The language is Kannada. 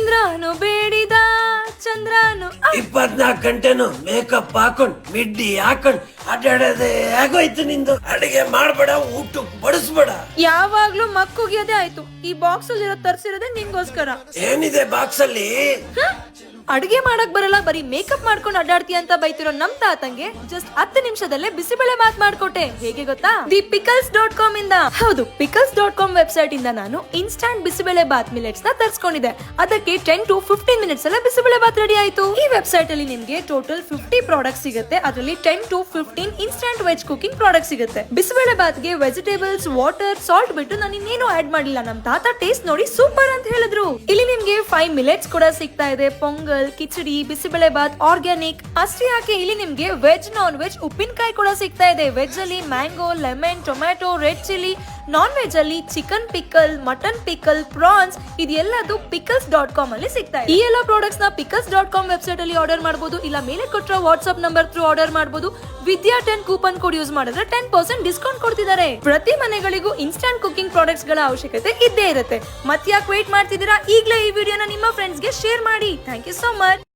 ಇಂದ್ರನು ಬೇಡಿದ ಚಂದ್ರನು 24 ಗಂಟೆನು ಮೇಕಪ್ ಹಾಕೊಂಡ್ ಮಿಡ್ಡಿ ಹಾಕೊಂಡ್ ಅಡ್ಡಾಡೋದೇ ಆಗೋಯ್ತು ನಿಂದು. ಅಡಿಗೆ ಮಾಡ್ಬೇಡ, ಊಟಕ್ಕೆ ಬಡಿಸ್ಬೇಡ. ಯಾವಾಗ್ಲೂ ಮಕ್ಕುಗಿಯೋದೇ ಆಯ್ತು. ಈ ಬಾಕ್ಸ್ ಅಲ್ಲಿ ತರ್ಸಿರೋದೇ ನಿಂಗೋಸ್ಕರ. ಏನಿದೆ ಬಾಕ್ಸ್ ಅಲ್ಲಿ? ಅಡುಗೆ ಮಾಡಕ್ ಬರಲ್ಲ, ಬರೀ ಮೇಕಪ್ ಮಾಡ್ಕೊಂಡು ಅಡ್ಡಾಡ್ತೀಯ ಅಂತ ಬೈತಿರೋ ನಮ್ ತಾತಂಗೆ ಜಸ್ಟ್ 10 ನಿಮಿಷದಲ್ಲೇ ಬಿಸಿಬೇಳೆ ಬಾತ್ ಮಾಡ್ಕೊಟ್ಟೆ. ಹೇಗೆ ಗೊತ್ತಾ? thepickles.com ಇಂದ. ಹೌದು, pickles.com ವೆಬ್ಸೈಟ್ ಇಂದ ನಾನು ಇನ್ಸ್ಟಂಟ್ ಬಿಸಿಬೇಳೆ ಬಾತ್ ಮಿಲೆಟ್ಸ್ ನ ತರಿಸ್ಕೊಂಡಿದ್ದೆ. ಅದಕ್ಕೆ 10 to 15 ಮಿನಿಟ್ಸ್ ಅಲ್ಲೇ ಬಿಸಿಬೇಳೆ ಬಾತ್ ರೆಡಿ ಆಯ್ತು. ಈ ವೆಬ್ಸೈಟ್ ಅಲ್ಲಿ ನಿಮ್ಗೆ ಟೋಟಲ್ 50 ಪ್ರಾಡಕ್ಟ್ ಸಿಗುತ್ತೆ. ಅದರಲ್ಲಿ 10 to 15 instant veg cooking product ಸಿಗುತ್ತೆ. ಬಿಸಿಬೇಳೆ ಬಾತ್ಗೆ ವೆಜಿಟೇಬಲ್ಸ್, ವಾಟರ್, ಸಾಲ್ಟ್ ಬಿಟ್ಟು ನಾನು ಇನ್ನೇನು ಆಡ್ ಮಾಡಿಲ್ಲ. ನಮ್ ತಾತ ಟೇಸ್ಟ್ ನೋಡಿ ಸೂಪರ್ ಅಂತ ಹೇಳಿದ್ರು. ಇಲ್ಲಿ ನಿಮ್ಗೆ 5 ಮಿಲೆಟ್ಸ್ ಕೂಡ ಸಿಗ್ತಾ ಇದೆ. ಪೊಂಗಲ್, ಕಿಚಡಿ, ಬಿಸಿಬೇಳೆ ಬಾತ್, ಆರ್ಗ್ಯಾನಿಕ್. ಅಷ್ಟೇ ಯಾಕೆ, ಇಲ್ಲಿ ನಿಮ್ಗೆ ವೆಜ್, ನಾನ್ ವೆಜ್ ಉಪ್ಪಿನಕಾಯಿ ಕೂಡ ಸಿಗ್ತಾ ಇದೆ. ವೆಜ್ ಅಲ್ಲಿ mango, lemon, tomato, red chilli. Non veg ಅಲ್ಲಿ chicken pickle, mutton pickle, prawns, ಇದೆಲ್ಲದು pickles.com ಅಲ್ಲಿ ಸಿಗ್ತಾ ಇದೆ. ಈ ಎಲ್ಲ ಪ್ರಾಡಕ್ಟ್ಸ್ ನ pickles.com ವೆಬ್ಸೈಟ್ ಅಲ್ಲಿ ಆರ್ಡರ್ ಮಾಡಬಹುದು. ಇಲ್ಲ ಮೇಲೆ ಕೊಟ್ಟಿರೋ ವಾಟ್ಸ್ಆಪ್ ನಂಬರ್ ಥ್ರೂ ಆರ್ಡರ್ ಮಾಡಬಹುದು. ವಿದ್ಯಾ 10 ಕೂಪನ್ ಕೋಡ್ ಯೂಸ್ ಮಾಡಿದ್ರೆ 10% ಡಿಸ್ಕೌಂಟ್ ಕೊಡ್ತಿದ್ದಾರೆ. ಪ್ರತಿ ಮನೆಗಳಿಗೂ ಇನ್ಸ್ಟಂಟ್ ಕುಕಿಂಗ್ ಪ್ರಾಡಕ್ಟ್ಸ್ ಗಳ ಅವಶ್ಯಕತೆ ಇದ್ದೇ ಇರುತ್ತೆ. ಮತ್ತ್ಯಾಕೆ ವೇಟ್ ಮಾಡ್ತಿದ್ದೀರಾ? ಈಗಲೇ ಈ ವಿಡಿಯೋನ ನಿಮ್ಮ ಫ್ರೆಂಡ್ಸ್ ಗೆ ಶೇರ್ ಮಾಡಿ. Thank you so much.